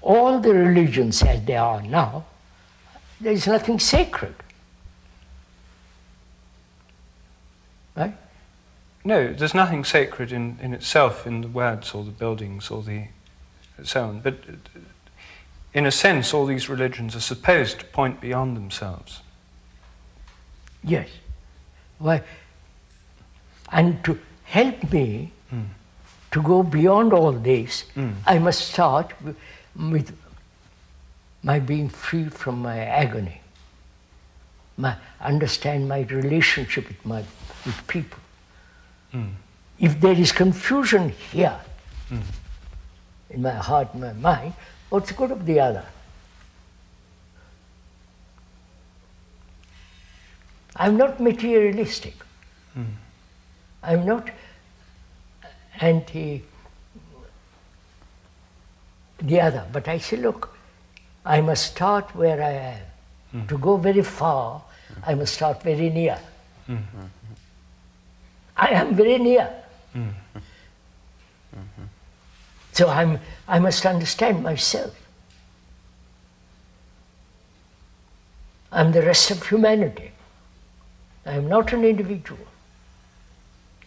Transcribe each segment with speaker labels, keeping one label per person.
Speaker 1: all the religions as they are now, there is nothing sacred. Right?
Speaker 2: No, there's nothing sacred in itself in the words or the buildings or the so on. But in a sense, all these religions are supposed to point beyond themselves.
Speaker 1: Yes. Why? And to help me to go beyond all this, I must start with my being free from my agony, understand my relationship with people. If there is confusion here, in my heart, in my mind, what's the good of the other? I'm not materialistic. I'm not anti the other, but I say, look, I must start where I am. To go very far, I must start very near. I am very near. So I must understand myself. I'm the rest of humanity. I am not an individual.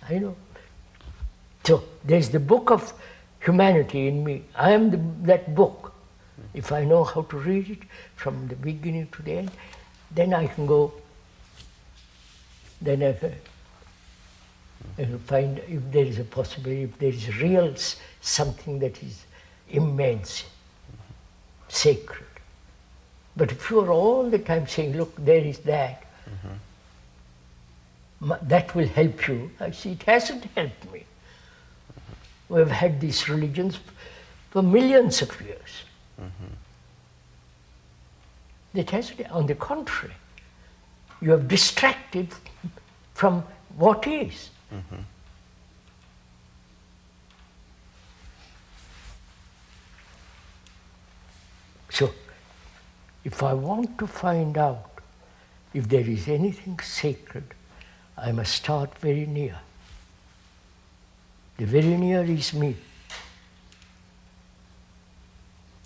Speaker 1: I know. So there's the book of humanity in me. I am that book. If I know how to read it from the beginning to the end, then I can go, then I can find if there is a possibility, if there is real something that is immense, sacred. But if you are all the time saying, look, there is that, that will help you. I see it hasn't helped me. We have had these religions for millions of years. That hasn't, on the contrary, you have distracted from what is. So, if I want to find out if there is anything sacred, I must start very near. The very near is me.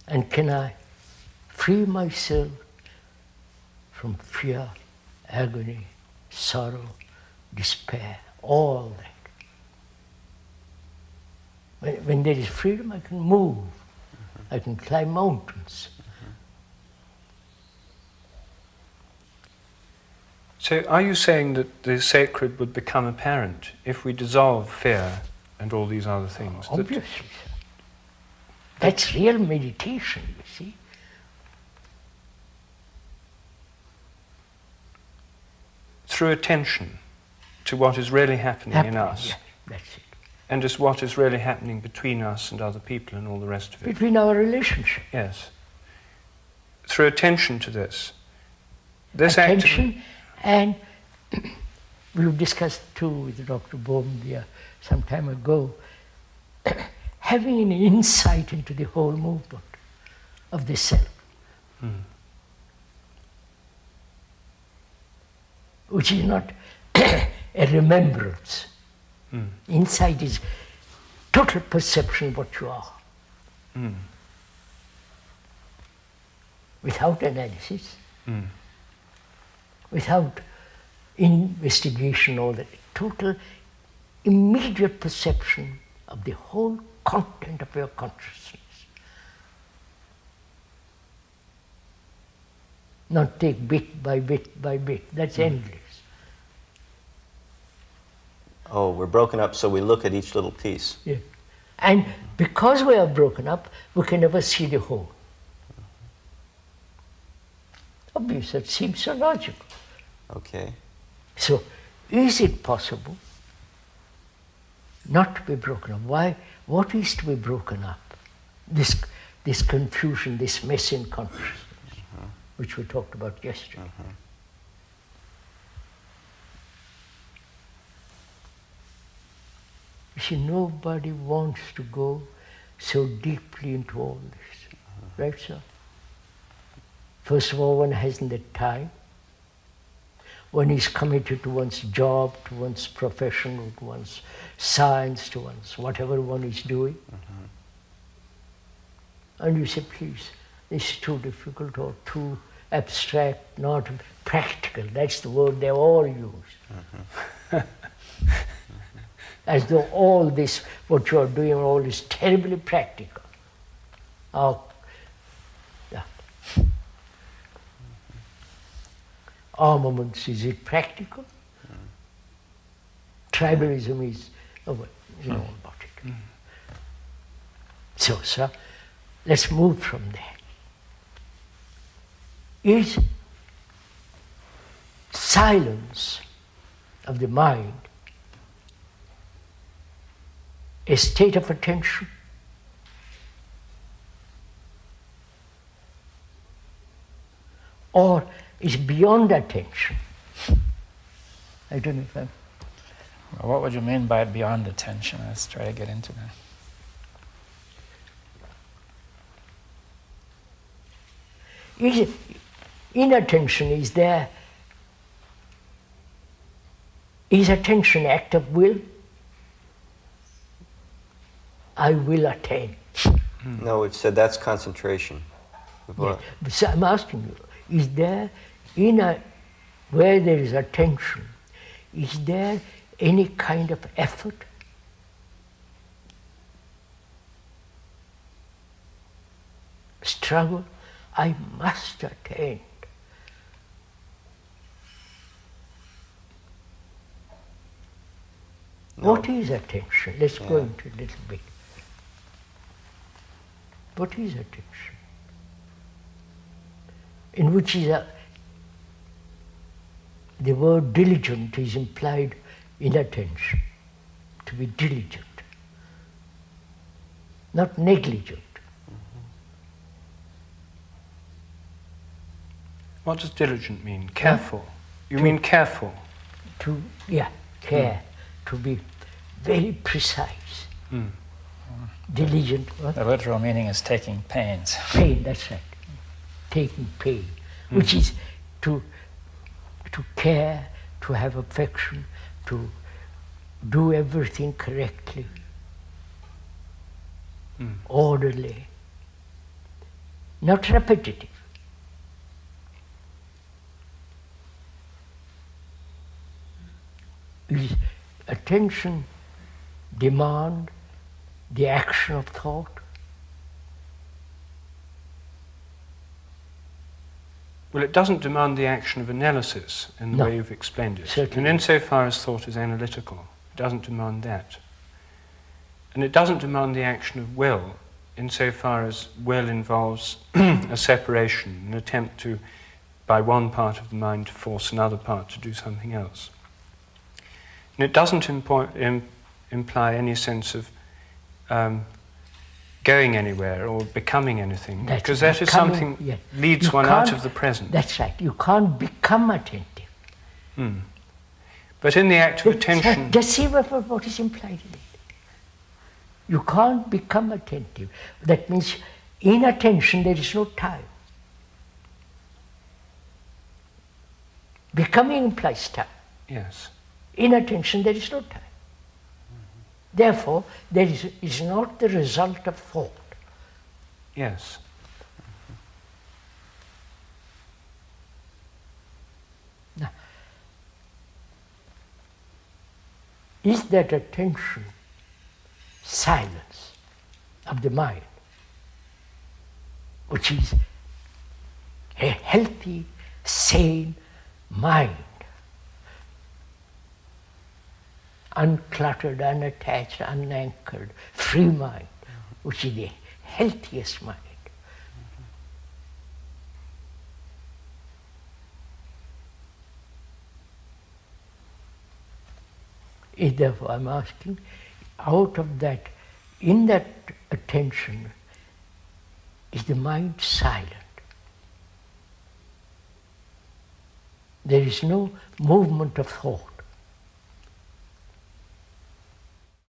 Speaker 1: And can I free myself from fear, agony, sorrow, despair, all that? When there is freedom, I can move. I can climb mountains.
Speaker 2: So are you saying that the sacred would become apparent if we dissolve fear and all these other things?
Speaker 1: Obviously. That's real meditation, you see.
Speaker 2: Through attention to what is really happening in us.
Speaker 1: Yeah, that's it.
Speaker 2: And just what is really happening between us and other people and all the rest of it.
Speaker 1: Between our relationship.
Speaker 2: Yes. Through attention to this.
Speaker 1: Attention, and we've discussed too with Dr. Bohm some time ago, having an insight into the whole movement of the self. Which is not a remembrance. Insight is total perception of what you are. Without analysis, without investigation, all that, total immediate perception of the whole content of your consciousness. Not take bit by bit by bit, that's endless.
Speaker 3: Oh, we're broken up, so we look at each little piece.
Speaker 1: Yeah. And because we are broken up, we can never see the whole. Obvious, that seems so logical.
Speaker 3: Okay.
Speaker 1: So, is it possible not to be broken up? Why? What is to be broken up? This confusion, this mess in consciousness, which we talked about yesterday. You see, nobody wants to go so deeply into all this, right, sir? First of all, one hasn't the time. One is committed to one's job, to one's profession, to one's science, to one's whatever one is doing. And you say, please, this is too difficult or too abstract, not practical. That's the word they all use. As though all this, what you are doing, all is terribly practical. Yeah. Armaments, is it practical? Tribalism is, oh, well, you know all about it. So, sir, let's move from there. Is silence of the mind a state of attention? Or is beyond attention? I don't know if I'm...
Speaker 4: Well, what would you mean by beyond attention? Let's try to get into that.
Speaker 1: Is inattention is there? Is attention act of will? I will attain.
Speaker 3: No, we've said that's concentration.
Speaker 1: Yeah. So I'm asking you, is there, where there is attention, is there any kind of effort? Struggle? I must attain.
Speaker 3: No.
Speaker 1: What is attention? Let's go into a little bit. What is attention? In which is the word diligent is implied in attention, to be diligent, not negligent.
Speaker 2: What does diligent mean? Careful. You mean careful?
Speaker 1: Care, to be very precise. Diligent, what?
Speaker 4: The literal meaning is taking pains.
Speaker 1: Pain, that's right. Taking pain, which is to care, to have affection, to do everything correctly, orderly, not repetitive. Is attention demand the action of thought?
Speaker 2: Well, it doesn't demand the action of analysis in the
Speaker 1: No,
Speaker 2: way you've explained it.
Speaker 1: certainly.
Speaker 2: And insofar as thought is analytical, it doesn't demand that. And it doesn't demand the action of will, insofar as will involves a separation, an attempt to, by one part of the mind, to force another part to do something else. And it doesn't imply any sense of going anywhere or becoming anything,
Speaker 1: That's
Speaker 2: because that is
Speaker 1: becoming,
Speaker 2: something
Speaker 1: yeah.
Speaker 2: leads
Speaker 1: You
Speaker 2: one out
Speaker 1: can't-
Speaker 2: of the present.
Speaker 1: That's right. You can't become attentive.
Speaker 2: But in the act of attention,
Speaker 1: Just see what is implied in it. You can't become attentive. That means in attention there is no time. Becoming implies time.
Speaker 2: yes,
Speaker 1: In attention there is no time. Therefore, there is not the result of thought.
Speaker 2: yes.
Speaker 1: Now, is that attention silence of the mind, which is a healthy, sane mind, uncluttered, unattached, unanchored, free mind, which is the healthiest mind? Therefore, I'm asking, out of that, in that attention, is the mind silent? There is no movement of thought.